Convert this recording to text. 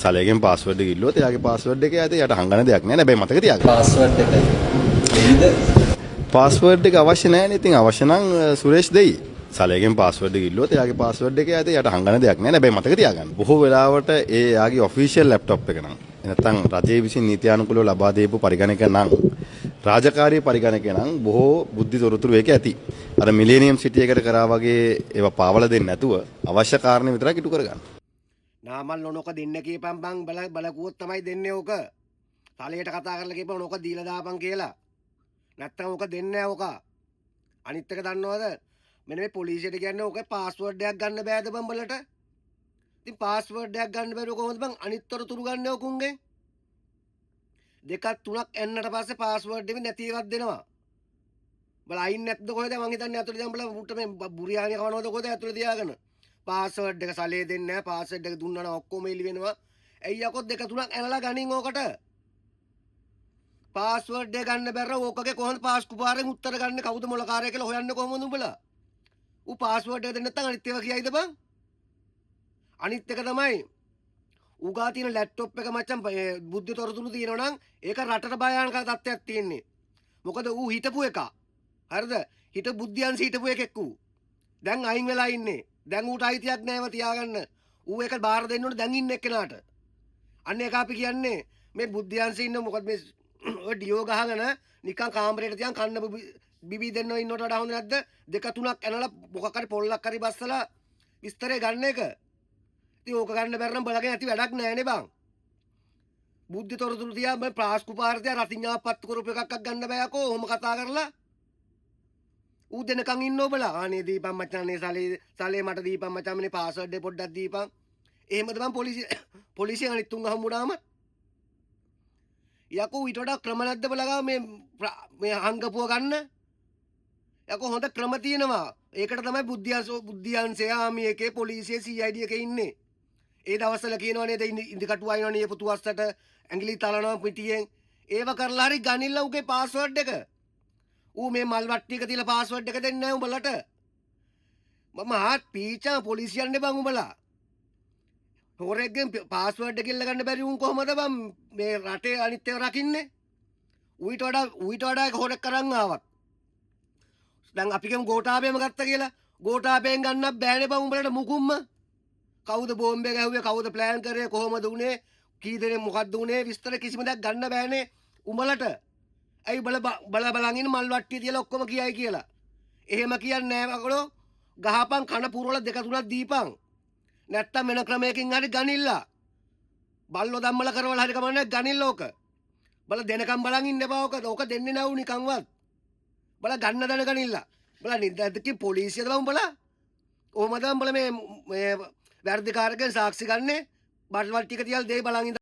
සලේගෙන් password එක ඉල්ලුවොත් එයාගේ password එක ඇති යට හංගන දෙයක් නෑ. හැබැයි මතක තියාගන්න. පාස්වර්ඩ් එකයි. දෙයිද? පාස්වර්ඩ් එක අවශ්‍ය නැහැ නේ. ඉතින් අවශ්‍ය නම් සුරේෂ් දෙයි. සලේගෙන් පාස්වර්ඩ් එක ඉල්ලුවොත් එයාගේ පාස්වර්ඩ් එක ඇති යට හංගන දෙයක් නෑ. හැබැයි මතක තියාගන්න. බොහෝ වෙලාවට ඒ එයාගේ ඔෆිෂියල් ලැප්ටොප් එක නම් නැත්නම් රජයේ විසින් නීතියානුකූලව ලබා දීපු පරිගණක නම් රාජකාරී පරිගණක නම් බොහෝ බුද්ධි තොරතුරු ඒක ඇති. අර මිලේනියම් සිටි එකට කරා වගේ ඒවා පාවල දෙන්නේ නැතුව අවශ්‍ය කාරණේ විතරක් ඉටු කරගන්න. නාමල් නොනොක දෙන්න කියපන් බං බලකුවොත් තමයි දෙන්නේ ඕක. තලයට කතා කරලා කියපන් ඕක දීලා දාපන් කියලා. නැත්තම් ඕක දෙන්නේ නැහැ ඕක. අනිත් එක දන්නවද? මෙන්න මේ පොලිසියට කියන්නේ ඕකේ පාස්වර්ඩ් එකක් ගන්න බෑද බං බලට? ඉතින් පාස්වර්ඩ් එකක් ගන්න බැරුව කොහොමද බං අනිත් තොරතුරු ගන්න ඕකුන්ගෙන්? දෙකක් තුනක් එන්නට පස්සේ පාස්වර්ඩ් එක නැති එකක් දෙනවා. බල අයින් නැත්ද කොහෙද මං හිතන්නේ අතට දැන් බල මුට්ට මේ බුරියානි කවනවද කොහෙද ඇතුලේ තියාගෙන. පාස්වර්ඩ් එක සලේ දෙන්නේ නැහැ. පාස්වර්ඩ් එක දුන්නා නම් ඔක්කොම එලි වෙනවා. ඇයි යකෝ දෙක තුනක් ඇනලා ගනින් ඕකට. පාස්වර්ඩ් එක ගන්න බැරර ඕකගේ කොහොමද පාස්කු පාරෙන් උත්තර ගන්න කවුද මොලකාරය කියලා හොයන්නේ කොහොමද උඹලා? ඌ පාස්වර්ඩ් එක දෙන්න නැත්නම් අනිත් ඒවා කියයිද බං? අනිත් එක තමයි උගා තියෙන ලැප්ටොප් එක මචං බුද්ධි තොරතුරු තියෙනවා නම් ඒක රටට භයානක තත්ත්වයක් තියෙන්නේ. මොකද ඌ හිටපු එක. හරිද? හිට බුද්ධියන්සි හිටපු එකෙක් ඌ. දැන් අයින් වෙලා ඉන්නේ. දැන් ඌට අයිතියක් නැව තියාගන්න. ඌ ඒක බාර දෙන්න ඕනේ දැන් ඉන්න එක්කෙනාට. අන්න ඒක අපි කියන්නේ මේ බුද්ධියන්සි ඉන්න මොකද මේ ඔය ඩියෝ ගහගෙන නිකන් කාමරේට තියන් කන්න බිබි දෙන්නව ඉන්නවට වඩා හොඳ නැද්ද? දෙක තුනක් ඇනලා මොකක් හරි පොල්ලක් හරි බස්සලා විස්තරේ ගන්න එක. ඉතින් ඕක ගන්න බැර නම් බලගෙන ඇති වැඩක් නැහැ නේ බං. බුද්ධි තොරතුරු තියා මේ ප්‍රාස්කු පාර්තිය රතිඤ්ඤාව පත්තු කරපු එකක් ගන්න බෑ යකෝ. ඔහොම කතා කරලා ඌ දෙනකන් ඉන්න ඔබලා. අනේ දීපන් මචං නේ සලේ මට දීපන් මචං මේ පාස්වර්ඩ් එක පොඩ්ඩක් දීපන්. එහෙමද බං පොලිසිය අනිත් තුන් හම්බුනාම යකෝ ඊට වඩා ක්‍රම නැද්ද බලගා මේ හංගපුව ගන්න. යකෝ හොඳ ක්‍රම තියෙනවා. ඒකට තමයි බුද්ධියන්සය ආමි එකේ පොලිසිය CID එකේ ඉන්නේ. ඒ දවස්වල කියනවා නේද ඉන්දි කටුව අයිනවනේ පුතු වස්සට ඇඟිලි තලනවා පිටියෙන්. ඒව කරලා හරි ගනින්න උගේ පාස්වර්ඩ් එක. ඌ මේ මල් වට්ටි එක තියලා පාස්වර්ඩ් එක දෙන්නේ නැහැ උඹලට. මම හත් පීචා පොලිසියන්නේ බං උඹලා. හොරෙක්ගෙන් පාස්වර්ඩ් එක ඉල්ල ගන්න බැරි උන් කොහමද බං මේ රටේ අනිත් ඒවා රකින්නේ? ඌට වඩා හොරෙක් කරන් ආවත්. දැන් අපි කියමු ගෝඨාභයම ගත්ත කියලා. ගෝඨාභයෙන් ගන්නත් බෑනේ බං උඹලට මුකුම්ම. කවුද බෝම්බේ ගැහුවේ? කවුද ප්ලෑන් කරේ? කොහමද උනේ? කී දෙනෙක් මොකද්ද උනේ? විස්තර කිසිම දෙයක් ගන්න බෑනේ උඹලට. ඇයි බලන් ඉන්න මල් වට්ටිය තියලා ඔක්කොම කියයි කියලා. එහෙම කියන්නේ නෑ මකලෝ. ගහපන් කන පුරවල දෙක තුනක් දීපන්. නැත්තම් වෙන ක්‍රමයකින් හරි ගනිල්ලා. බල්ලෝ ධම්මල කරවල හරි කමන්නේ ගනිල්ල ඕක. බල දෙනකම් බලන් ඉන්න එපා ඕක. ඕක දෙන්නේ නැවු නිකන්වත්. බල ගන්න දන ගනිල්ලා. බල නිද්දාදකි පොලිසියද බං බල. ඔහමද බල මේ වැරදිකාරකෙන් සාක්ෂි ගන්නේ. බල්වල් ටික තියලා දෙයි බලන් ඉඳ